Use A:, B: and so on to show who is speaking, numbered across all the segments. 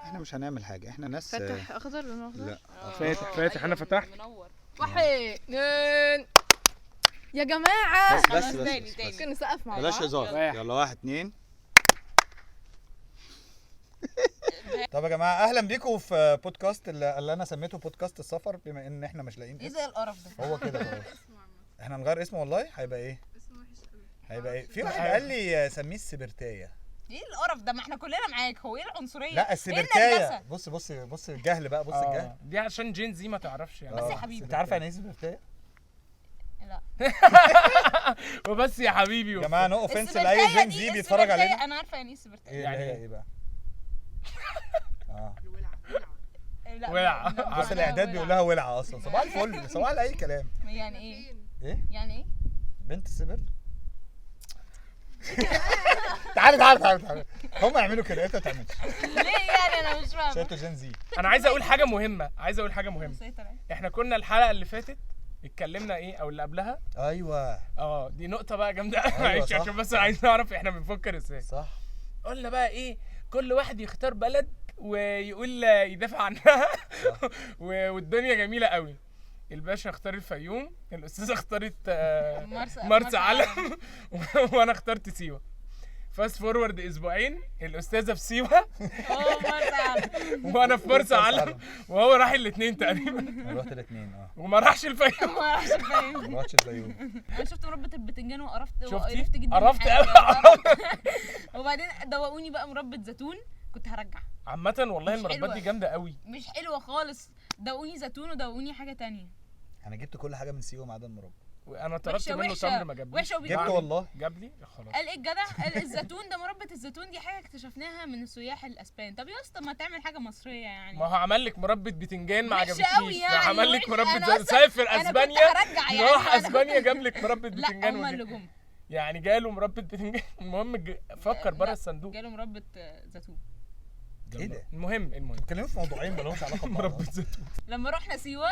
A: احنا مش هنعمل حاجه، احنا ناس
B: فاتح اخضر لونه اخضر.
A: لا
C: فاتح انا فتحت.
B: واحد اتنين يا جماعه.
A: بس
B: ممكن نسقف مع بعض.
A: بلاش هزار. يلا 1 2. طب يا جماعه اهلا بيكم في بودكاست اللي انا سميته بودكاست السفر، بما ان احنا مش لاقيين
D: ايه ده القرف ده؟
A: هو كده خلاص. احنا هنغير اسمه والله. هيبقى ايه؟ اسمه وحش قوي. هيبقى ايه؟ في واحد قال لي سميه السبرتايه.
D: ايه القرف ده؟ ما احنا كلنا معاك. هو ايه العنصريه؟
A: لا السبرتايه. بص الجهل بقى. بص الجهل
C: دي عشان جين زي ما تعرفش يعني.
D: بس يا حبيبي
A: انت عارفه يعني ايه سبرتايه؟
D: لا
C: وبس يا حبيبي
A: يا جماعه نو اوفنس لاي جين زي بيتفرج علينا.
D: انا عارفه يعني ايه السبرتايه.
A: يعني ايه بقى؟
C: ولع.
A: بص الاعداد بيقول لها ولعه اصلا. صباح الفل. صباح اي كلام.
D: يعني ايه؟
A: ايه؟
D: يعني ايه؟
A: بنت السبر. تعالي هم يعملوا كده انت ما تعملش.
D: ليه يعني؟ انا مش فاهمه.
A: شاتو جين زي.
C: انا عايز اقول حاجه مهمه. احنا كنا الحلقه اللي فاتت اتكلمنا ايه او اللي قبلها.
A: ايوه
C: دي نقطه بقى جامده.
A: أيوة
C: معلش
A: صح.
C: عشان بس عايز نعرف احنا بنفكر ازاي.
A: صح.
C: قلنا بقى ايه، كل واحد يختار بلد ويقول يدافع عنها. والدنيا جميله قوي. الباشا اختار الفيوم، الاستاذه اختارت مرسى علم. وانا اخترت سيوه. فاست فورورد اسبوعين، الاستاذه في سيوه
D: مرسى علم
C: وانا في مرسى علم، وهو راح الاثنين تقريبا.
A: انا رحت الاثنين
C: وما راحش الفيوم.
D: ما راحش الفيوم.
A: ما رحتش الفيوم.
D: انا شفت مربى البتنجان وقرفت
C: شفتي؟
D: جدا.
C: قرفت قوي.
D: وبعدين دوقوني بقى مربى زيتون، كنت هرجع.
C: عامه والله المربات دي جامده قوي.
D: مش حلوه خالص. دوقوني زيتون ودوقوني حاجه تانية.
A: انا جبت كل حاجه من سيوه ما عدا المربى.
C: وانا طلبت منه تمر ما جابليش.
A: جبت والله.
C: جاب لي خلاص.
D: قال ايه الجدع؟ قال الزيتون ده مربى الزيتون دي حاجه اكتشفناها من السياح الاسبان. طب يا اسطى ما تعمل حاجه مصريه يعني.
C: ما هو عمل لك مربى بتنجان ما
D: وحشة
C: عجبتكيش.
D: قوي يعني،
C: عمل لك
D: وحشة.
C: مربى
D: أنا أصلاً-
C: سافر
D: أنا كنت
C: اسبانيا.
D: هرجع يعني.
C: راح اسبانيا جاب لك مربى
D: لا
C: بتنجان.
D: هم اللي جم.
C: يعني جاله مربى بتنجان. المهم فكر بره
D: لا،
C: الصندوق.
D: جاله مربى زيتون.
A: ايه ده؟
C: المهم
A: بتتكلموا في موضوعين ما لهمش علاقه ببعض.
C: مربى زيتون.
D: لما رحنا سيوه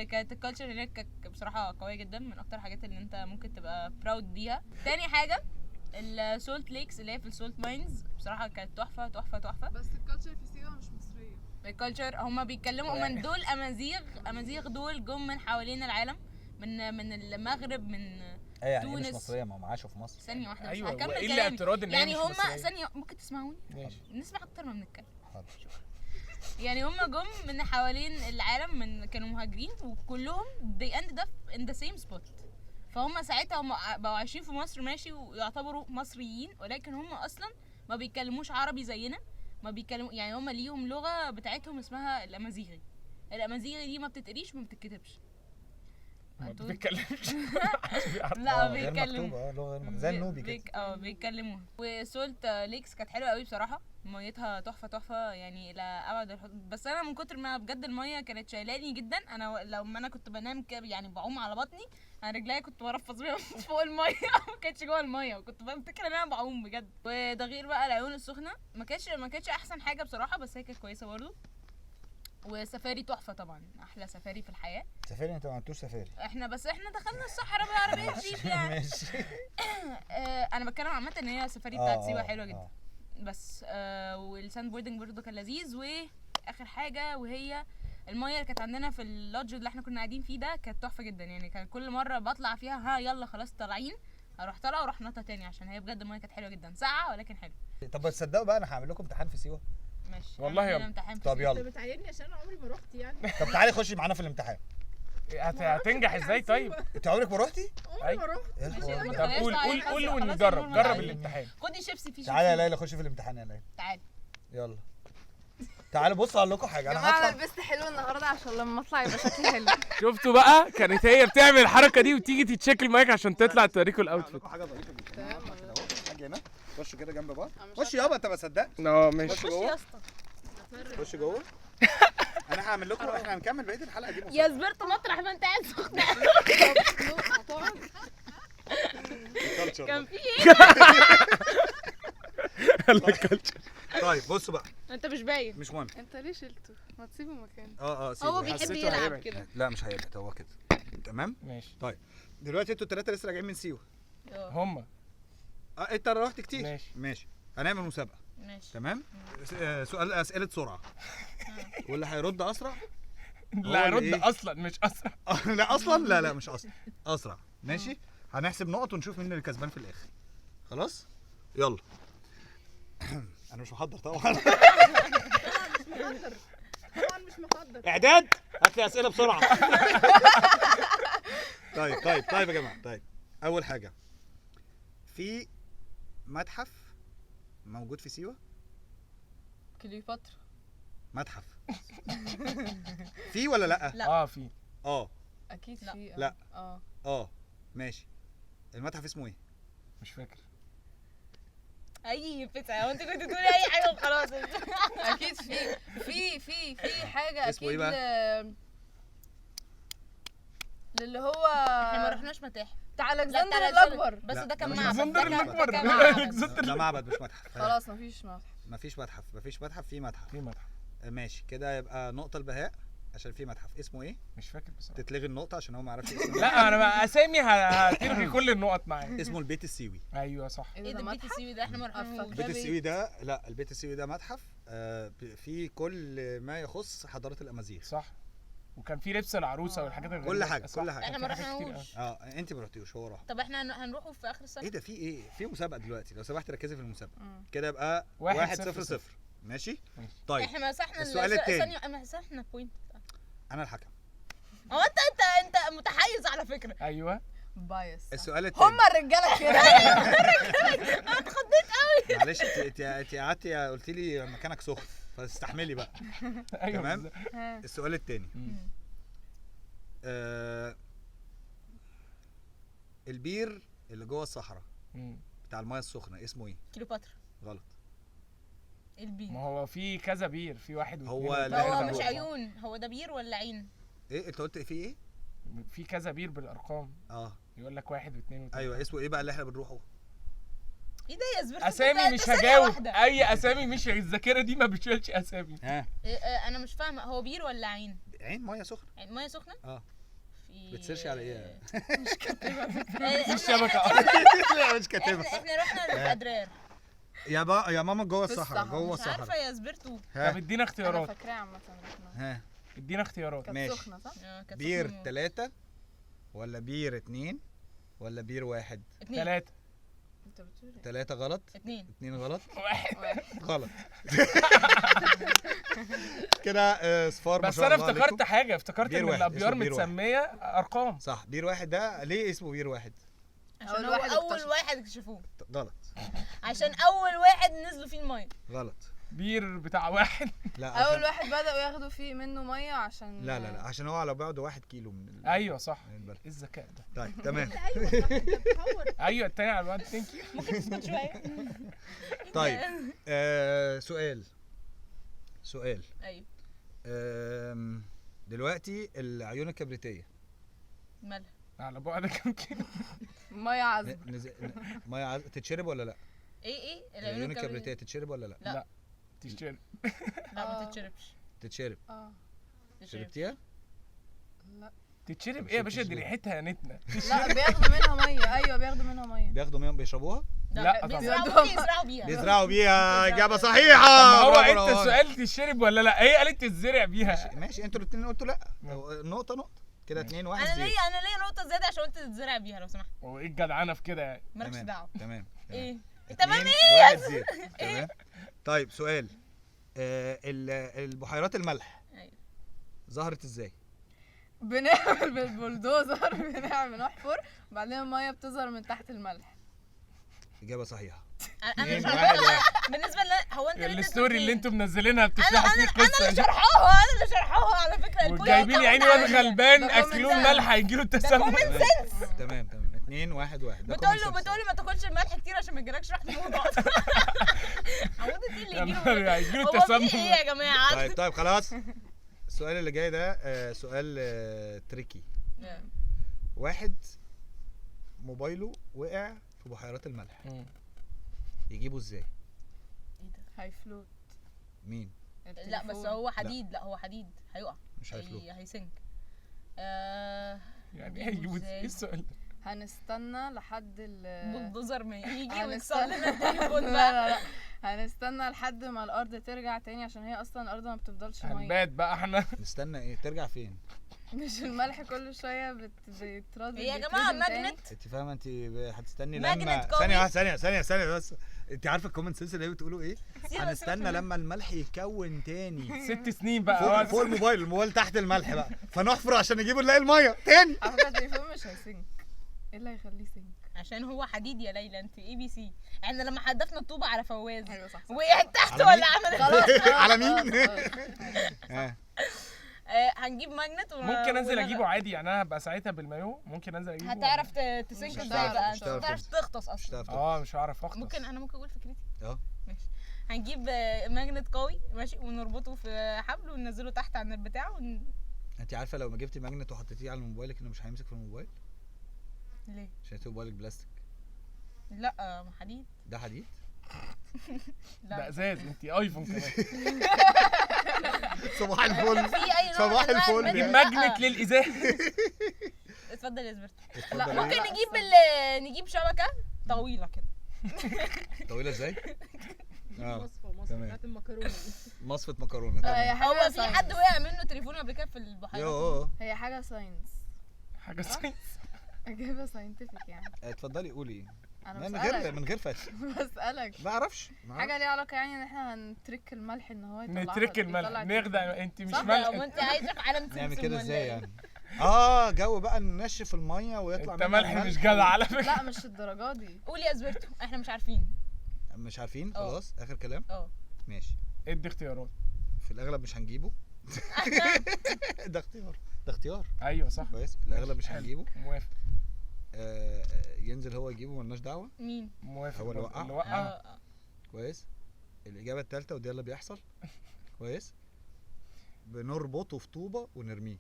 D: كانت الكالتشر هناك كانت بصراحه قويه جدا، من اكتر الحاجات اللي انت ممكن تبقى براود بيها. تاني حاجه السولت ليكس اللي هي في السولت ماينز، بصراحه كانت تحفه تحفه تحفه.
B: بس الكالتشر في سيوه مش مصريه.
D: الكالتشر هما بيتكلموا من دول امازيغ دول جم من حوالين العالم، من المغرب، من
A: يعني
D: تونس.
A: مش مصريه ما هم عاشوا في مصر.
D: ثانيه واحده.
C: ايوه،
D: هكمل
C: وايه
D: كلامي.
C: الاعتراض ان هي
D: يعني
C: مش
D: هما
C: مصرية؟
D: ثانيه ممكن تسمعوني؟
C: ماشي.
D: نسمع اكتر ما بنتكلم.
A: حاضر.
D: يعني هما جم من حوالين العالم، كانوا مهاجرين، وكلهم they ended up in the same spot. فهم ساعتها هم بقوا عايشين في مصر ماشي ويعتبروا مصريين، ولكن هم اصلا ما بيتكلموش عربي زينا. ما بيتكلموا يعني، هم ليهم لغه بتاعتهم اسمها الامازيغي. الامازيغي دي ما بتتقريش وما بتتكتبش.
C: ما بيتكلمش.
D: لا
A: غير
D: بيتكلموا.
A: مكتوبه لغه زي النوبي كده.
D: بيتكلموها. وسولت ليكس كانت حلوه قوي بصراحه، ميتها تحفه تحفه يعني الى ابعد الحدود. بس انا من كتر ما بجد الميه كانت شايلاني جدا، انا لما انا كنت بنام يعني بعوم على بطني، انا رجليا كنت برفص بيها فوق الميه. ما كانتش جوه الميه، وكنت بفتكر ان انا بعوم بجد. وده غير بقى العيون السخنه، ما كانتش احسن حاجه بصراحه، بس هي كانت كويسه برضه. وسفاري تحفه طبعا، احلى سفاري في الحياه.
A: سفاري؟ انت ما عملتوش سفاري.
D: احنا دخلنا الصحراء بالعربيه جيب يعني.
A: ماشي.
D: انا بتكلم عامه ان هي السفاري بتاعت سيوه حلوه جدا. بس والساند بوردنج برضه كان لذيذ. واخر حاجه وهي الميه اللي كانت عندنا في اللودج اللي احنا كنا قاعدين فيه ده، كانت تحفه جدا يعني. كان كل مره بطلع فيها يلا خلاص طالعين، اروح طالعه واروح نطه تاني، عشان هي بجد الميه كانت حلوه جدا، ساقعه ولكن حلوه.
A: طب تصدقوا بقى انا هعمل لكم امتحان في سيوه.
D: ماشي
C: والله
D: يلا.
A: طب يلا.
B: انت بتعايرني عشان انا عمري ما رحت يعني.
A: طب تعالي خشي معانا في الامتحان.
C: هتنجح ازاي طيب؟
A: انت عمرك ما رحتي؟
B: عمري ما رحت.
A: ايه الحوار
C: طب
A: ده؟
C: قول ونجرب. جرب الامتحان.
D: خدي شيبسي في
A: تعالي يا ليلى خشي في الامتحان يا ليلى.
D: تعالي
A: يلا تعالوا بصوا اقول لكم حاجه. انا
B: انا
A: هطلع.
B: لبست حلو النهارده عشان لما اطلع يبقى شكلي حلو.
C: شفتوا بقى؟ كانت هي بتعمل الحركه دي وتيجي تتشكل معاك عشان تطلع توريكوا الاوتفيت.
A: حاجه ظريفه جدا. حاجه هنا. خشوا كده جنب بعض. خش يابا انت ما صدقت.
C: ماشي.
A: خش جوه. خش جوه. انا هعمل لكم. احنا هنكمل بقيه الحلقه دي.
D: يا زبرت مطرح ما انت قاعد سخنه. كان في ايه؟
A: طيب بصوا بقى.
D: انت مش باين.
A: مش مهم.
B: انت ليه شلته؟ ما تسيبه مكانه.
A: سيبه.
D: هو بيحب
C: حسيته
D: يلعب
C: هيبعد.
D: كده.
A: لا مش هيبقى هو كده. تمام.
C: ماشي.
A: طيب دلوقتي انتوا الثلاثه لسه راجعين من سيوه.
C: هم
A: انت رحت كتير.
C: ماشي.
A: هنعمل مسابقه.
D: ماشي.
A: تمام. سؤال اسئله سرعه واللي هيرد اسرع
C: لا
A: اللي
C: رد
A: إيه؟
C: اصلا مش اسرع.
A: لا اصلا لا مش اصلا اسرع. ماشي هنحسب نقط ونشوف مين اللي كسبان في الاخر. خلاص يلا. انا مش محضر طبعا.
B: طبعا مش محضر.
A: اعداد هات لي اسئله بسرعه. طيب يا جماعه. طيب اول حاجه في متحف موجود في سيوه.
B: كليوباترا.
A: متحف في ولا لا؟
D: لا.
C: في
B: اكيد
D: لا.
B: في.
A: لا.
B: اه
A: ماشي. المتحف اسمه ايه؟
C: مش فاكر.
D: اي فتحه هو انت كنت تقولي اي حاجه وخلاص.
B: اكيد في حاجه
A: اسمه
B: اكيد.
A: إيه بقى؟
B: اللي هو
D: احنا ما رحناش متاحف.
B: بتاع
D: لا،
B: الكسندر
D: بتاع
B: الاكبر.
D: بس
A: لا،
D: ده كان
A: ده مش
D: معبد.
C: الكسندر
D: ده كان-
C: الأكبر.
D: ده كان
C: لا،
D: معبد.
C: الكسندر
A: ده معبد مش متحف.
B: خلاص مفيش متحف.
A: مفيش متحف في متحف.
C: في متحف.
A: ماشي كده يبقى نقطه البهاء عشان في متحف. اسمه ايه؟
C: مش فاكر بصراحه.
A: تتلغي النقطه عشان هو ما يعرفش اسمه.
C: لا انا بقى اسامي هتلغي كل النقط معايا.
A: اسمه البيت السيوي.
C: ايوه صح.
D: ايه ده البيت السيوي ده احنا ما رحناش.
A: البيت السيوي ده لا البيت السيوي ده متحف فيه كل ما يخص حضاره الامازيغ.
C: صح. وكان في لبس العروسه والحاجات الغريبه.
A: كل حاجه
C: صح.
A: كل حاجه.
D: احنا ما
C: في حاجات كتير
D: رحناهوش.
A: انت ما رحتيوش هو راح.
D: طب احنا هنروحوا في اخر السنه.
A: ايه ده في مسابقه دلوقتي لو سمحت ركزي في المسابقه.
B: مم.
A: كده يبقى 1-0. ماشي
C: ماشي.
A: طيب
D: احنا مسحنا
A: السؤال التاني.
D: ثانيه احنا مسحنا بوينت.
A: انا الحكم.
D: هو انت متحيز على فكره.
C: ايوه.
B: بايس.
A: السؤال التاني.
B: هما الرجاله كده.
D: انا اتخضيت قوي.
A: معلش انت قعدتي قلت لي مكانك سخن فاستحملي بقى.
C: ايوه
A: تمام.
C: بالظبط.
A: السؤال التاني.
C: مم.
A: البير اللي جوه الصحراء
C: مم.
A: بتاع المايه السخنه اسمه ايه؟
D: كليوباترا.
A: غلط.
D: البير.
C: ما هو في كذا بير، في واحد واثنين
A: هو
C: وثلاثة
A: لا،
D: هو
A: لا،
D: مش
A: لا.
D: عيون، هو ده بير ولا عين؟
A: ايه انت قلت في ايه؟
C: في كذا بير بالارقام. يقول لك واحد واثنين وثلاثة.
A: ايوه اسمه ايه بقى اللي احنا بنروحه؟
D: ايه ده يا زبرت؟
C: اسامي مش هجاوب اي اسامي، مش الذاكره دي ما بتشيلش اسامي.
D: انا مش فاهمه هو بير ولا عين؟
A: عين ميه سخنه.
D: عين ميه سخنه؟ في
A: بتسيرش على ايه؟
C: في الشبكه.
A: لا مش كاتبها.
D: احنا رحنا للادرار.
A: يا ماما جوه
B: في
A: الصحراء
B: الصحراء.
A: جوه
D: مش عارفه
A: الصحراء.
D: يا زبرتو.
C: طب ادينا
B: انا
C: اختيارات.
B: فاكراه عامه.
C: ادينا اختيارات.
B: كانت
A: ماشي.
B: سخنه صح؟
D: كانت
A: بير
D: سخنة.
A: 3 ولا بير 2 ولا بير 1؟
D: 2.
C: 3.
B: انت بتقول ايه؟
A: 3 غلط.
D: 2.
A: 2 غلط.
C: 1.
A: غلط. كده صفار ما
C: بس
A: شاء
C: انا
A: الله
C: افتكرت
A: عليكم.
C: حاجه، افتكرت
A: بير
C: ان
A: واحد،
C: الابيار
A: اسمه بير واحد.
C: متسميه ارقام.
A: صح. بير 1 ده ليه اسمه بير 1؟
D: عشان
B: أول
D: هو
B: واحد
D: اول
B: اكتشف.
D: واحد اكتشفوه.
A: غلط.
D: عشان اول واحد نزلوا فيه الميه.
A: غلط.
C: بير بتاع واحد.
A: لا
B: اول واحد بدأوا ياخدوا فيه منه ميه عشان
A: لا عشان هو على بعد 1 كيلو من
C: ايوه صح.
A: من البلد.
C: ايه الذكاء ده؟
A: طيب تمام.
C: ايوه التاني على الواد. ثانك يو.
D: ممكن تسكت شويه؟
A: طيب سؤال
D: ايوه.
A: دلوقتي العيون الكبريتيه
D: مالها؟
C: على بعد كام كيلو؟
B: ميه عذبه.
A: ميه تتشرب ولا لا؟
D: ايه
A: العيون الكبريتيه تتشرب ولا لا؟
D: لا.
C: تشتري.
D: لا ما تتشربش.
A: تتشرب.
D: تتشرب.
A: شربتيها؟
B: لا
C: تتشرب ايه يا باشا؟ دي ريحتها يا نتنا.
B: لا بياخدوا منها ميه. ايوه بياخدوا منها ميه.
A: بياخدوا منهم بيشربوها؟
C: لا طبعا.
D: بيزرعوا بيها.
A: بيزرعوا بيها. اجابه صحيحه.
C: ما هو
A: برافو
C: انت
A: روان.
C: السؤال تتشرب ولا لا؟ هي قالت تتزرع بيها.
A: ماشي انتوا الاثنين قلتوا لا. نقطه كده 2-1.
D: انا ليا نقطه زياده عشان قلت تتزرع بيها لو سمحت.
C: هو ايه الجدعنه في كده يعني؟
D: مالكش دعوه.
A: تمام.
D: ايه؟
A: 2-1. تمام. طيب سؤال البحيرات الملح
D: ايوه.
A: ظهرت ازاي؟
B: بنعمل بالبلدوزر بنحفر وبعدين الميه بتظهر من تحت الملح.
A: اجابه صحيحه.
D: انا مش
A: 2-1.
D: عارفه بالنسبه لنا هو انت ليه
C: الستوري اللي
D: اديتني؟
C: انتوا منزلينها
D: انا
C: بتشرحوا فيه
D: انا
C: القصه
D: اللي
C: دي.
D: شرحوها على فكره.
C: وجايبين يا عيني واد غلبان
B: ده
C: اكلوه
B: common
C: الملح هيجيله التسمم.
A: تمام 2-1.
D: بتقول له ما تاكلش الملح كتير عشان ما يجيلكش ريحه موضه. عوضت ايه اللي
C: يا
D: يجيله؟
C: نهار هيجيله
D: هو في
C: التسمم.
D: ايه يا جماعه؟
A: طيب خلاص. السؤال اللي جاي ده سؤال تريكي. واحد موبايله وقع في بحيرات الملح يجيبه ازاي؟
B: هيفلوت.
A: مين؟
D: لا بس هو حديد. لا هو حديد هيقع.
A: مش هيفلوت.
D: هيسنك.
C: يعني ايه هيجيبوا ايه السؤال ده؟
B: هنستنى لحد
D: بلدوزر ما يجي
B: هنستنى.
D: ويكسر لنا التليفون
B: لا
D: بقى.
B: لا لا هنستنى لحد ما الارض ترجع تاني عشان هي اصلا الارض ما بتفضلش ميه.
C: هنبات بقى احنا.
A: نستنى ايه؟ ترجع فين؟
B: مش الملح كل شويه بيترد
D: هي يا جماعه
B: بيتردم تاني؟
D: ماجنت.
A: انت فاهمه؟ انت هتستني
D: ماجنت
A: لما
D: قوي.
A: ثانيه واحده، ثانيه بس. انت عارفه الكومن سنس اللي بتقولوا ايه؟ هنستنى لما الملح يتكون تاني
C: 6 سنين بقى.
A: فوق الموبايل تحت الملح بقى، فنحفر عشان نجيبه نلاقي الميه تاني.
B: على فكره التليفون مش هيسينك. ايه اللي هيخليه سينك؟
D: عشان هو حديد يا ليلى، انت اي بي سي. احنا لما حدفنا الطوبه على فواز
B: ايوه صح.
D: وقعت تحت
A: على
D: ولا عملت
B: خلاص
A: على مين؟
B: خلاص.
D: هنجيب ماجنت
C: ممكن انزل اجيبه عادي يعني، انا هبقى ساعتها بالمايو ممكن انزل اجيبه.
D: هتعرف تسنك
B: مش
D: ازاي
B: هتعرف،
D: بقى؟
A: مش
D: انت
A: هتعرف
D: هتعرف تغطس
A: مش
D: اصلا.
A: هتعرف
C: مش هعرف اخطس.
D: انا ممكن اقول فكرتي.
A: اه
D: ماشي. هنجيب ماجنت قوي ماشي، ونربطه في حبل وننزله تحت عن البتاع
A: انت عارفه لو ما جبتي ماجنت وحطيتيه على موبايلك انه مش هيمسك في الموبايل؟
D: ليه؟
A: عشان موبايلك بلاستيك.
D: لا حديد.
A: ده حديد؟
C: ده
D: لا
C: ازاز، انت ايفون كمان.
A: صباح الفل.
D: في اي نوع
A: صباح
D: من أنواع
A: الفل.
D: الماجنت.
C: نجيب
D: لا.
C: ماجنت للازاز.
D: اتفضل يا زبرت.
A: لا
D: ممكن نجيب شبكه طويله كده.
A: طويله ازاي؟
E: مصفى
A: تمام.
E: بتاعت المكرونه.
A: مصفة مكرونه
B: لا هي
A: تمام.
B: حاجه
D: هو في
B: ساينس.
D: حد وقع منه تليفونه قبل كده في البحيره؟
A: يوه
B: هي حاجه ساينس.
C: حاجه ساينس.
B: اجابه ساينتفك يعني.
A: اتفضلي قولي.
B: انا
A: من غير
B: بسألك
A: فتح.
B: بسألك
A: ما اعرفش
B: حاجه ليها علاقه يعني ان احنا هنترك الملح ان هو يطلع
C: نترك الملح، نخدع انت مش ملح.
D: وانت عايزك علم سمسم
A: نعمل كده
D: ولا
A: ازاي
D: إيه؟
A: يعني؟ جو بقى ننشف الميه ويطلع
C: انت
A: منها
C: ملح مش جدع على فكره.
B: لا مش الدرجه دي.
D: قولي يا زبرتو، احنا مش عارفين.
A: مش عارفين خلاص اخر كلام. ماشي.
C: ادي اختيارات.
A: في الاغلب مش هنجيبه. ده اختيار.
C: ايوه صح.
A: كويس. في الاغلب مش
C: حلو.
A: هنجيبه.
C: موافق.
A: ينزل هو يجيبه ملناش دعوه.
D: مين؟
C: موافق.
A: هو اللي وقع؟
C: اللي وقع.
A: كويس. الاجابه الثالثه ودي اللي بيحصل. كويس. بنربطه في طوبه ونرميه.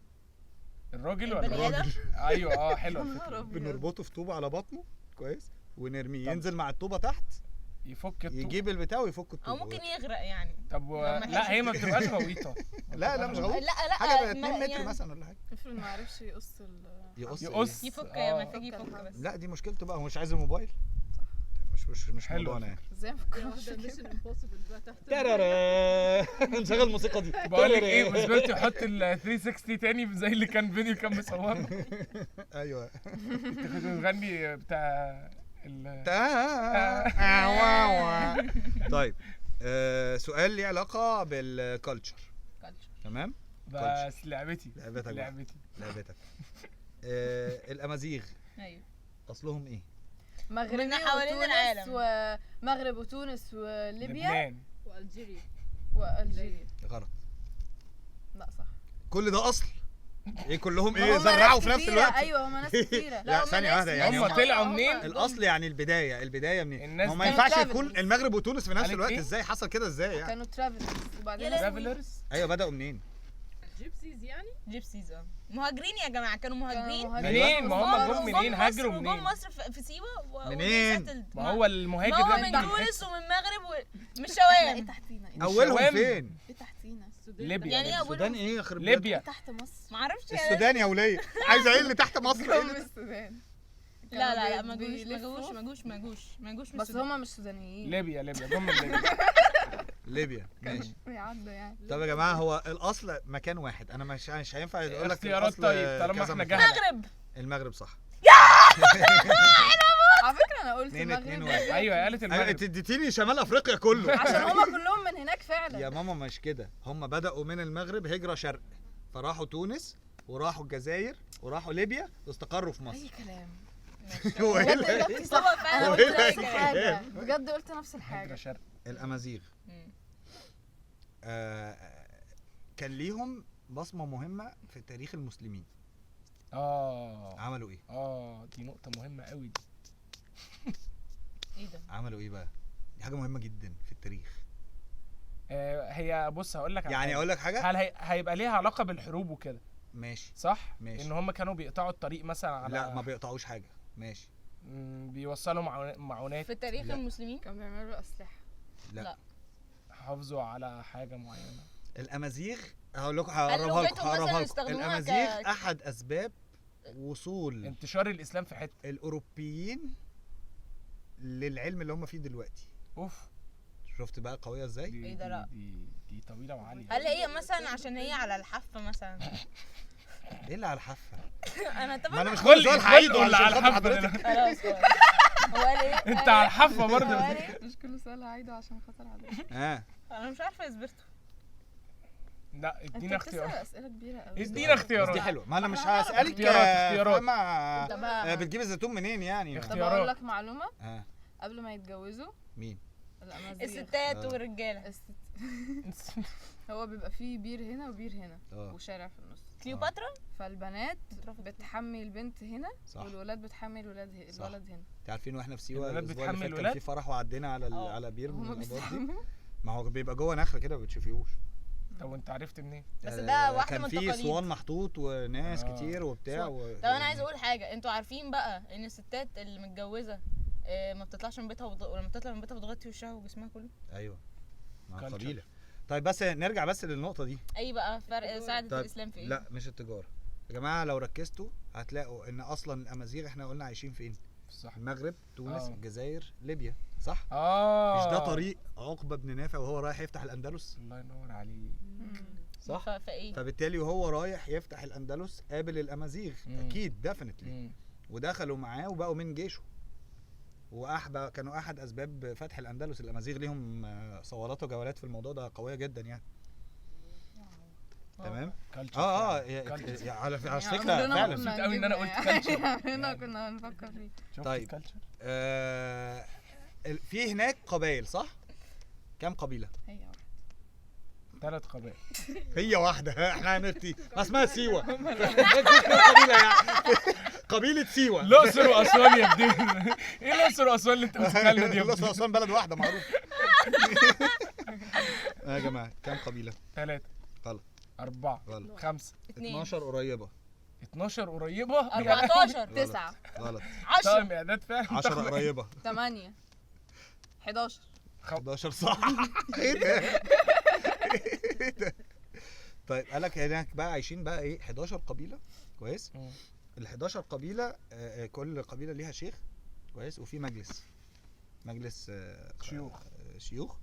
C: الراجل
D: البني
C: ولا
D: آدم؟
C: ايوه حلوه الفكره.
A: بنربطه في طوبه على بطنه. كويس. ونرميه
C: طب.
A: ينزل مع الطوبه تحت،
C: يفك الطوب.
A: يجيب البتاع ويفك
D: او
A: الطوبه.
D: ممكن يغرق يعني.
C: طب
D: لما
C: لا هي ما بتبقاش غويطه.
A: لا مش غلط.
D: لا
A: حاجه 2
D: ما-
A: متر
D: يعني
A: مثلا ولا حاجه.
B: افرض ما عرفش يقص
C: يقص.
D: يفك يا محتاج يفك بس.
A: لا دي مشكلته بقى، هو مش عايز الموبايل. مش
C: حلو.
A: موضوعنا يعني.
B: ازاي ما
E: واحده
B: فكرناش كده؟
E: ميشن امبوسيبل بقى تحت.
A: ترارا. نشغل الموسيقى دي.
C: بقول لك ايه، وزبرتي يحط ال 360 تاني زي اللي كان فيديو كان مصوره.
A: ايوه.
C: انت كنت بتغني بتاع
A: طيب سؤال ليه علاقه بالكالتشر. تمام.
C: بس لعبتي.
A: لعبتك. الامازيغ
D: ايوه
A: اصلهم ايه؟
B: مغربي
D: من حوالين
B: وتونس
D: العالم.
B: ومغرب وتونس وليبيا
C: لبنان.
E: والجيريا.
B: والجيريا.
A: غلط.
B: لا صح.
A: كل ده اصل ايه؟ كلهم
B: هم
A: ايه
B: ناس
A: زرعوا في نفس
B: كتيرة.
A: الوقت؟
B: ايوه هم ناس كتيره.
A: لا
D: هم
A: ثانيه
D: ناس-
A: واحده يعني
C: هم طلعوا منين؟
A: الاصل يعني البدايه منين؟
C: الناس
A: ما
C: كانوا
A: ينفعش
B: travelers.
A: يكون المغرب وتونس في نفس
C: قالت
A: الوقت.
C: إيه؟
A: ازاي حصل كده ازاي يعني؟
B: كانوا ترافلرز وبعدين
D: يا
C: ترافلرز.
A: ايوه بداوا منين؟
E: جيبسيز يعني.
D: جيبسيز مهاجرين يا جماعه، كانوا مهاجرين.
C: منين؟ ما هم جم منين؟ هاجروا
D: جم
C: منين؟
D: مصر في سيوه
A: منين؟
C: ما هو المهاجر
D: ما هو
C: ده
D: من
C: بتاع
D: تونس ومن المغرب مش
B: ايه
D: شوام.
B: تحتينا؟
A: اولهم
C: الشوام.
A: فين؟
B: ايه تحتينا؟
E: السودان.
C: ليبيا.
D: يعني ايه
A: السودان
D: اولهم؟
A: ايه يخرب
C: ليبيا.
B: تحت مصر.
D: معرفش يعني.
A: السودان يا وليه عايزه ايه اللي تحت مصر؟ إيه
B: جم
A: اللي-
B: السودان.
D: لا ما
B: بيلفوا.
D: جوش
B: بس هما مش سودانيين.
C: ليبيا جم من ليبيا.
A: ليبيا ماشي.
B: بيعدوا يعني.
A: طب يا جماعه هو الاصل مكان واحد، انا مش هينفع اقول لك
C: اختيارات
A: الأصل
C: طيب طالما
A: كذا
C: احنا
A: مكان.
C: جهله.
D: المغرب.
A: المغرب صح.
B: على فكره انا قلت
A: 2
B: المغرب
C: ايوه قالت
A: ايوه
C: المغرب.
A: انت اديتيني شمال افريقيا كله.
B: عشان هما كلهم من هناك فعلا.
A: يا ماما مش كده، هم بدأوا من المغرب هجرة شرق، فراحوا تونس وراحوا الجزائر وراحوا ليبيا واستقروا في
B: اي
A: مصر.
B: كلام.
A: هو ايه
B: بجد
A: اللي-
B: اجابتي صح. انا
A: هو
B: قلت
A: إيه
B: نفس
A: اللي-
B: الحاجه. بجد قلت نفس
C: هجرة
B: الحاجه.
C: شرق.
A: الامازيغ كان ليهم بصمة مهمة في تاريخ المسلمين. عملوا ايه؟
C: دي نقطة مهمة قوي دي.
D: ايه ده؟
A: عملوا ايه بقى؟ دي حاجة مهمة جدا في التاريخ.
C: هي بص هقول لك على
A: يعني
C: حاجة.
A: اقول لك حاجة؟
C: هل هيبقى ليها علاقة بالحروب وكده
A: ماشي.
C: صح؟
A: ماشي.
C: ان هم كانوا بيقطعوا الطريق مثلا على
A: لا ما بيقطعوش حاجة. ماشي.
C: بيوصلوا معونات.
D: في تاريخ
A: لا.
D: المسلمين
B: كانوا بيعملوا اسلحه.
A: لا,
D: لا.
C: حافظوا على حاجة معينة.
A: الامازيغ هقول لكم
D: لغتهم مثلاً يستخدموها
A: الامازيغ احد اسباب وصول
C: انتشار الاسلام في حتة.
A: الاوروبيين للعلم اللي هم فيه دلوقتي.
C: اوف.
A: شفت بقى قويه ازاي؟
C: دي
D: إيه ده؟ لا.
C: دي طويله وعاليه.
D: هل هي مثلا عشان هي على الحافه مثلا؟
A: ايه اللي على الحافه؟
D: انا
A: ما
D: طبعا
A: انا مش
C: قول
A: كل سؤال
C: لي
A: هعيده
C: ولا
A: علشان
C: على
A: خاطر
C: الحافه
A: حضرتك.
D: خلاص هو قال ايه؟
C: انت على الحافه برضه.
D: هو قال ايه؟
B: مش كل سؤال هعيده عشان خاطر حضرتك.
D: انا مش عارفه اثبته.
C: لا
B: انت
C: ادينا
B: بتسأل
C: اختيار.
B: اسئله كبيره قوي.
C: ادينا
A: بس
C: اختيارات.
A: دي حلوه، ما انا مش هسالك
C: اختيارات.
A: فاهمة،
B: طب ه-
A: بتجيب الزيتون منين يعني؟
B: طب اقول لك معلومه
A: اه
B: قبل ما يتجوزوا
A: مين؟
B: الامازيغ
D: الستات والرجاله.
B: هو بيبقى فيه بير هنا وبير هنا
A: اه
B: وشارع في النص،
D: كليوباترا.
B: فالبنات بتحمي البنت هنا
A: صح.
B: والولاد بتحمي
A: صح.
B: الولد هنا.
A: انتوا عارفين واحنا في سيوه
C: الولاد
A: الاسبوع اللي
C: بتحمل
A: فات كان
C: الولاد؟
A: في فرح وعدينا على على بير من
B: هما
A: الاباط دي.
B: بيستحموا.
A: ما هو بيبقى جوه نخله كده ما بتشوفيهوش.
C: طب وانت عرفت منين؟
D: بس ده واحده
A: كان
D: من
A: في
D: التقاليد.
A: اسوان محطوط وناس كتير وبتاع
D: طب انا عايزه اقول حاجه، انتوا عارفين بقى ان الستات اللي متجوزه ما بتطلعش من بيتها ولما بتطلع من بيتها بتغطي وشها وجسمها كله.
A: ايوه مع
C: Culture.
A: قبيله. طيب بس نرجع بس للنقطه دي.
D: اي بقى فرق ساعدة
A: طيب
D: الاسلام في ايه؟
A: لا مش التجاره يا جماعه، لو ركزتوا هتلاقوا ان اصلا الامازيغ احنا قلنا عايشين فين؟
C: صح.
A: المغرب، تونس،
C: آه.
A: الجزائر، ليبيا، صح؟ مش ده طريق عقبه بن نافع وهو رايح يفتح الاندلس؟
C: الله ينور عليك.
A: صح.
D: فايه؟
A: فبالتالي وهو رايح يفتح الاندلس قابل الامازيغ اكيد ديفينتلي، ودخلوا معاه وبقوا من جيشه، كانوا احد اسباب فتح الاندلس. الامازيغ ليهم صولات وجولات في الموضوع ده قويه جدا يعني. تمام. على فكره فعلا
C: مبسوط قوي ان انا قلت culture.
B: هنا كنا هنفكر فيه.
A: طيب.
C: طيب
A: في هناك قبائل صح؟ كام قبيله؟
B: هي واحدة.
C: 3 قبائل.
A: هي واحده. احنا هنفتي ما اسمها سيوه. قبيله يعني قبيله سيوه.
C: الاقصر واسوان يا ابني. ايه الاقصر واسوان اللي انت قلتها لنا دي يا
A: الاقصر
C: ابني؟
A: واسوان بلد واحده معروف. يا جماعه كام قبيله؟
C: 3
A: غلط
C: 4
A: غلط
C: 5
A: 12 قريبه
C: 12 قريبه
D: 14
B: 9
A: غلط
D: 10
C: طيب اعداد فعلا
A: 10 قريبه
B: 8 11
A: 11 صح. ايه ده؟ ايه ده؟ طيب قالك هناك بقى عايشين بقى ايه 11 قبيله كويس. ال 11 قبيله كل قبيله ليها شيخ كويس، وفي مجلس شيوخ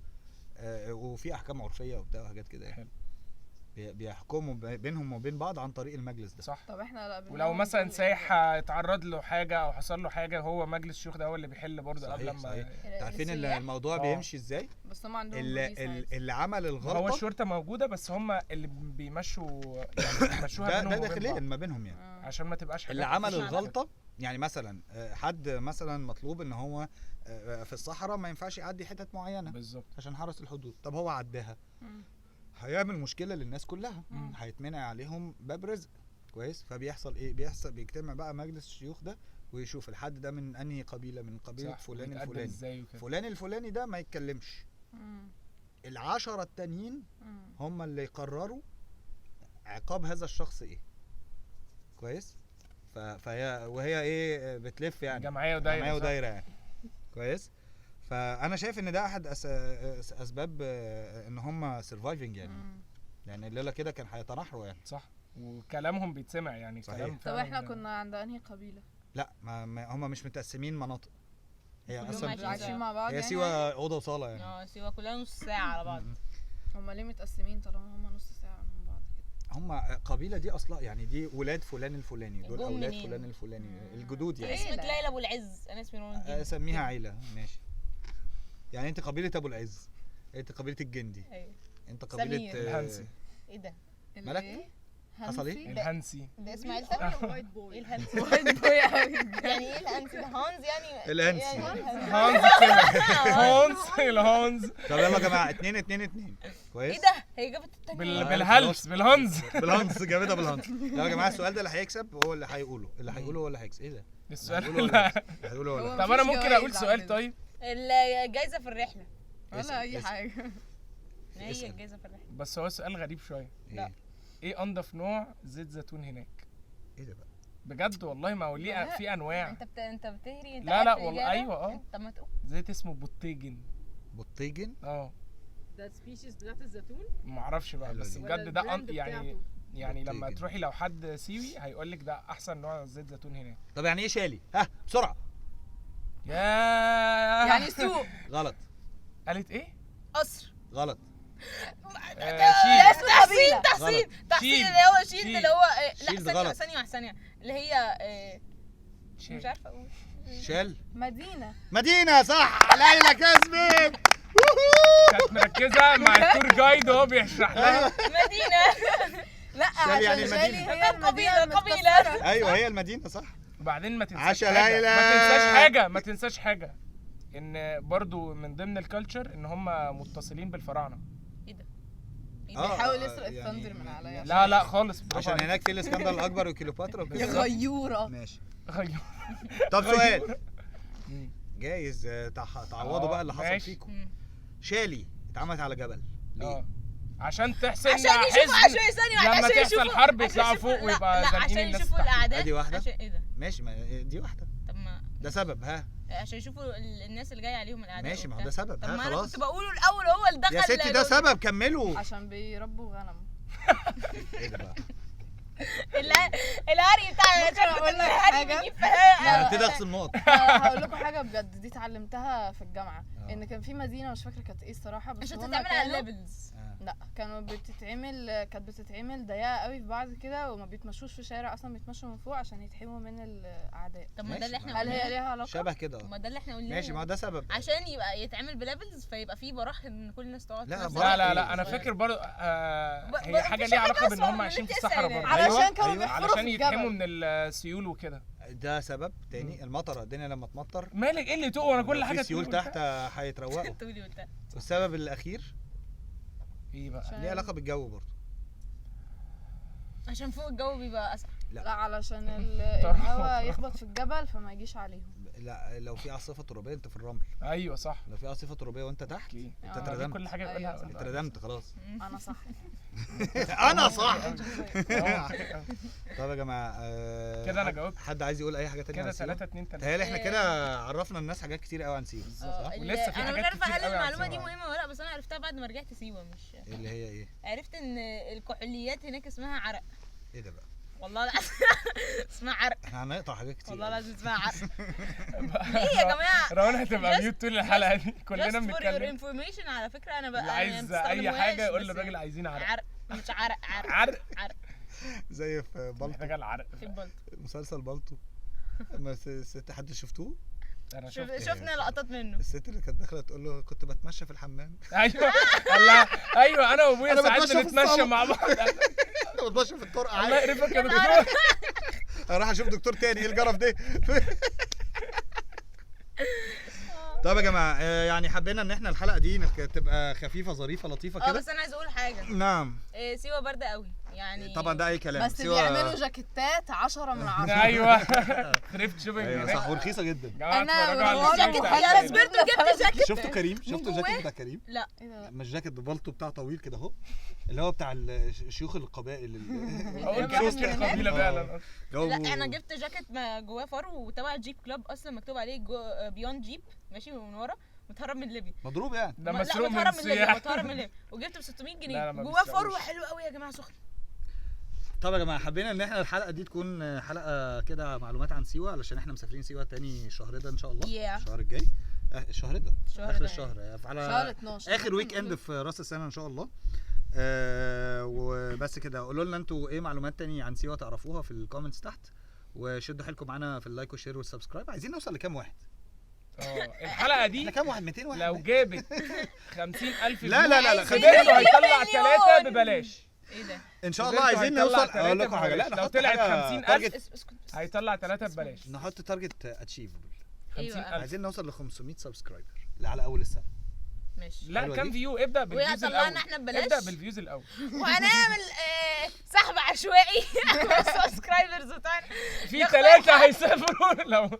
A: وفي احكام عرفيه وبتاع وحاجات كده يعني. بيحكموا بينهم وبين بعض عن طريق المجلس ده.
C: صح.
B: طب احنا لا
C: ولو مثلا سايح اتعرض له حاجه او حصل له حاجه، هو مجلس الشيوخ ده هو اللي بيحل برضه قبل ما
A: صحيح. عارفين الموضوع بيمشي ازاي؟
B: بس هم عندهم
A: اللي عمل الغلطه
C: هو الشرطه موجوده بس هم اللي بيمشوا يعني بيمشوها
A: ده
C: بينهم وبين
A: داخليا
C: بعض
A: ما بينهم يعني.
C: عشان ما تبقاش
A: اللي عمل الغلطه يعني مثلا حد مثلا مطلوب ان هو في الصحراء ما ينفعش يعدي حتت معينه
C: بالظبط
A: عشان حرس الحدود. طب هو عداها هيعمل مشكله للناس كلها، هيتمنع عليهم باب رزق كويس. فبيحصل ايه؟ بيجتمع بقى مجلس الشيوخ ده ويشوف الحد ده من انهي قبيله، من قبيله فلان الفلاني. فلان الفلاني ده ما يتكلمش. ال10 التانيين هم اللي يقرروا عقاب هذا الشخص ايه كويس. وهي ايه بتلف يعني
C: جمعيه
A: ودايره يعني كويس. فانا شايف ان ده احد اسباب ان هم سرفايفنج يعني الليله كده كان هيتنحروا يعني.
C: صح. وكلامهم بيتسمع يعني. كلام
B: طب احنا كنا عند انهي قبيله؟
A: لا ما هم مش متقسمين مناطق، هي اصلا
B: عايشين مع بعض
A: هي
B: يعني.
A: سيوه اوضه وصاله يعني.
D: سيوه كلها نص ساعه على بعض.
B: هم ليه متقسمين طالما هم نص ساعه من بعض كده؟
A: هم قبيله دي اصلا يعني دي ولاد فلان الفلاني، دول اولاد فلان الفلاني، الجدود يعني.
D: اسمك ليلى ابو العز، انا اسمي نور الدين.
A: اسميها عيله ماشي. يعني انت قبيله ابو العز، انت قبيله الجندي،
D: ايوه
A: انت قبيله
C: الهنسي.
D: ايه ده؟
A: مالك؟ حصل ايه؟
C: الهنسي.
D: ده اسم عيلتك؟
E: وايت بوي.
D: ايه الهنسي؟
B: وايت بوي
D: يعني ايه الهنسي ده؟ هانز يعني؟
A: الهنسي.
C: هانز الهانز.
A: طب يلا يا جماعه 2 كويس.
D: ايه ده؟ هي جابت التانية
C: بالهلس بالهانز.
A: بالهانز جابتها بالهانز. يلا يا جماعه السؤال ده اللي هيكسب هو اللي هيقوله هو اللي هيكسب. ايه ده؟
C: السؤال
A: هيقوله ولا
C: طب انا ممكن اقول سؤال طيب؟
D: الجايزه في الرحله
B: ولا اي حاجه.
D: هي الجايزه في الرحله.
C: بس هو سؤال غريب شويه.
D: لا.
C: ايه انضف نوع زيت زيتون هناك؟
A: ايه ده بقى؟
C: بجد والله ما هو ليه في انواع.
D: انت بتهري. انت
C: لا والله ايوه
D: طب ما تقول.
C: زيت اسمه بوتيجن.
A: بوتيجن؟
E: ده سبيشيز بتاعت الزيتون؟
C: ما اعرفش بقى بس
E: ولا
C: بجد ده
E: البراند
C: يعني لما
A: بوتيجن.
C: تروحي لو حد سيوي هيقول لك ده احسن نوع زيت زيتون هناك.
A: طب يعني ايه شالي؟ ها بسرعه.
C: يعني
B: يعني سوق.
A: غلط.
C: قالت ايه؟
D: قصر.
A: غلط.
C: شيل.
D: تحسين
A: غلط.
D: تحسين اللي هو شيلد اللي هو
A: شيلد
D: لا
A: غلط.
D: ثانية اللي هي مش عارفة اقول.
A: شال.
B: مدينة
A: صح. ليلى كسبت.
C: كانت مركزه مع التور جايد وهو بيشرح لها.
D: مدينة.
B: لا
A: شال يعني
B: عشان شالي
A: المدينة.
B: هي
D: قبيلة
B: المدينة
D: قبيلة.
A: ايوه هي المدينة صح.
C: وبعدين ما تنساش
A: عشا
C: حاجة.
A: ليلى.
C: ما تنساش حاجه ان برضو من ضمن الكالتشر ان هم متصلين بالفراعنه.
B: بيحاول يسرق
A: يعني
B: الثندر من عليا
C: لا خالص، برافو
A: عشان
C: عليك.
A: هناك في الاسكندر الاكبر وكليوباترا
B: يا
A: وكده.
B: غيورة.
A: ماشي.
C: غير.
A: طب سؤال جايز تعوضوا بقى اللي حصل
C: ماشي.
A: فيكم. شالي اتعملت على جبل ليه؟
C: عشان تحسن
D: عشان يشوفوا
C: حزب
D: عشان ثانية
C: لما
D: عشان
C: تحصل
D: يشوفوا
C: حرب
D: عشان
C: يطلعوا
D: يشوفوا-
C: فوق ويبقى
D: لا
C: زانقين
D: عشان
C: الناس
D: يشوفوا
C: تحت.
D: الاعداء.
A: ادي واحدة.
D: عشان ايه ده؟
A: ماشي ما دي واحدة.
D: طب ما
A: ده سبب ها.
D: عشان يشوفوا الناس اللي جايه عليهم الاعداء.
A: ماشي ما هو
D: وبتاع.
A: ده سبب
D: طب
A: ها
D: ما انا
A: خلاص.
D: كنت بقوله الاول هو اللي دخل.
A: يا ستي ده سبب كملوا.
B: عشان بيربوا غنم.
A: ايه ده بقى؟
D: الهري بتاع
B: ممكن أقول لك
D: الهري
B: حاجة؟
D: بيجيب فهاء.
A: انا هبتدي اغسل نقط.
B: هقول لكم حاجة بجد دي اتعلمتها في الجامعة.
A: آه.
B: ان كان في مدينة مش فاكرة كانت ايه الصراحة بس
D: عشان
B: هما
D: تتعمل على
B: كانوا
D: الليفلز.
B: لا كانت بتتعمل ضيقة قوي في بعض كده وما بيتمشوش في شارع اصلا بيتمشوا من فوق عشان يتحموا من الاعداء.
D: طب ما ده اللي
A: ماشي،
D: احنا
B: هل هي
D: قلناه.
B: ليها علاقة؟
A: شبه كده
D: ما ده اللي احنا قلناه.
A: ماشي ما هو ده سبب.
D: عشان يبقى يتعمل بليفلز فيبقى فيه براح ان كل الناس تقعد
A: لا،
D: في نفس
A: براح
C: لا
A: إيه؟
C: لا انا
D: صغير.
C: فاكر برضو
D: ب-
C: هي حاجه
D: مفيش
C: ليها
D: حاجة
C: علاقه بان
D: أصلاً
C: هم
D: من
C: عايشين في
D: اللي
C: الصحراء
D: أنت
C: برضو.
D: سايباه.
A: أيوة،
B: علشان كانوا
A: أيوة.
B: بيحفروا
C: علشان
B: في
C: يتحموا
B: الجبل.
C: من السيول وكده.
A: ده سبب تاني. المطره الدنيا لما تمطر
C: مالك ايه اللي تقول وانا كل
A: لو
C: حاجه
A: في سيول
C: تقول
A: تحت هيتروقوا.
D: تقولي وبتاع.
A: والسبب الاخير
C: ايه بقى؟
B: عشان-
A: ليه علاقه بالجو برضه.
D: عشان فوق الجو بيبقى اسهل.
B: لا علشان الهواء يخبط في الجبل فما يجيش عليهم.
A: لا لو في عاصفه ترابيه انت في الرمل.
C: ايوه صح.
A: لو في عاصفه ترابيه وانت تحت
C: اوكي.
A: انت
B: آه.
A: اتردمت.
C: كل حاجه
B: أيوة
C: يقولها
B: صح.
A: اتردمت خلاص.
B: انا صح.
A: انا صح.
C: آه.
A: طب يا جماعه
C: كده أنا جاوبت.
A: حد عايز يقول اي حاجه تانية
C: كده
A: عن سيوة؟
C: 3-2.
A: تهيألي احنا كده عرفنا الناس حاجات كتير قوي عن سيوة صح؟
C: ولسه في
D: انا مش
C: حاجات
D: عارفه
C: كتير
D: هل
C: قوي عن
D: المعلومه دي
C: سيوة.
D: مهمه ولا لا بس انا عرفتها بعد ما رجعت سيوه مش
A: اللي هي ايه؟
D: عرفت ان الكحوليات هناك اسمها عرق.
A: ايه ده بقى؟
D: والله لا اسمها عرق.
A: احنا هنقطع حاجات كتير
D: والله
A: قوي.
D: لازم اسمها عرق. ليه يا جماعه؟
C: روان هتبقى
D: Just-
C: ميوت طول الحلقه دي كلنا
D: Just for your
C: بنتكلم.
D: information على فكره انا بقى
C: اللي عايز اي حاجه يقول للراجل عايزين عرق.
D: عرق مش عرق عرق
C: عرق.
D: عرق
A: زي في بالطو
C: محتاجه العرق.
D: في البلط.
A: مسلسل بالطو. ما الست حد شفتوه؟
C: انا شفت.
D: شفنا لقطات منه.
A: الست اللي كانت داخله تقول له كنت بتمشى في الحمام.
C: ايوه الله. ايوه انا وابويا
A: أنا
C: ساعات
A: بتمشى في
C: بنتمشى
A: الصالة.
C: مع بعض.
A: كنت بتمشى في الطرق
C: الله
A: عادي.
C: يقرفك يا دكتور.
A: اروح اشوف دكتور تاني ايه الجرف ده. طب يا جماعه يعني حبينا ان احنا الحلقه دي تبقى خفيفه ظريفه لطيفه كده.
D: بس انا عايز اقول حاجه.
A: نعم
D: سيوه بارده قوي يعني.
A: طبعا ده اي كلام.
B: بس بيعملوا جاكيتات 10 من 10.
C: ايوه ثريفت شوبينج
A: ايوه
C: هناك.
A: صح ورخيصه جدا.
C: جماعة
B: أنا
C: اتفرجوا على
B: بقول لك
C: الفيديو
B: الحلقة
C: بتاع
B: دي
D: سبرتو جبت جاكيت.
A: شفتوا كريم؟ شفتوا
D: جواه؟
A: الجاكيت بتاع كريم؟
D: لا
B: ايه ده؟
A: مش جاكيت بالطو بتاع طويل كده اهو اللي هو بتاع شيوخ القبائل
C: اقول
B: جايبها
C: كروس
B: من هناك؟
C: القبيله فعلا.
D: لا انا جبت جاكيت جواه فرو وتبع جيب كلاب اصلا مكتوب عليه بيوند جيب ماشي من ورا متهرب من ليبيا.
A: مضروب يعني.
C: ده
D: لا
C: مسروق من
D: متهرب من ليبيا
C: السياح.
D: متهرب من ليبيا وجبته ب 600
C: لا،
D: جنيه
C: ما
D: جواه
C: بيسرقوش.
D: فرو حلو قوي يا جماعه سخن.
A: طب يا جماعه حبينا ان احنا الحلقه دي تكون حلقه كده معلومات عن سيوه علشان احنا مسافرين سيوه تاني الشهر ده ان شاء الله.
D: Yeah.
A: الشهر الجاي. الشهر ده
D: الشهر
A: اخر
D: ده.
A: الشهر
B: شهر
A: على
B: 12
A: اخر ويك اند في راس السنه ان شاء الله. وبس كده قولوا لنا انتوا ايه معلومات تاني عن سيوه تعرفوها في الكومنتس تحت وشدوا حيلكم معانا في اللايك والشير والسبسكرايب. عايزين نوصل لكام واحد؟
C: الحلقه
A: احنا
C: دي
A: كام واحد؟ 200 واحد
C: لو جابت 50,000
A: لا لا لا لا
C: خبرته هيطلع 3 ببلاش.
D: ايه ده؟
A: ان شاء الله
C: خبرته
A: عايزين
C: هيطلع
A: نوصل.
C: 3
A: اقول لكم حاجه لا
C: ببلاش. لو
A: نحط
C: طلعت
A: حاجة
C: 50,000
A: target-
D: اسكت.
C: هيطلع 3 ببلاش.
A: نحط تارجت اتشيفبل.
D: ايوه
C: 50,000.
A: عايزين نوصل ل 500 سبسكرايبر على اول السنه.
D: ماشي.
C: لا
A: حلوة
C: كام
A: دي؟
C: فيو؟ ابدا بالفيوز
D: ويطلعنا
C: الاول.
D: احنا ببلاش؟
C: ابدا بالفيوز الاول.
D: وهنعمل سحب عشوائي على السبسكرايبرز بتاعنا.
C: في 3 هيسافروا لو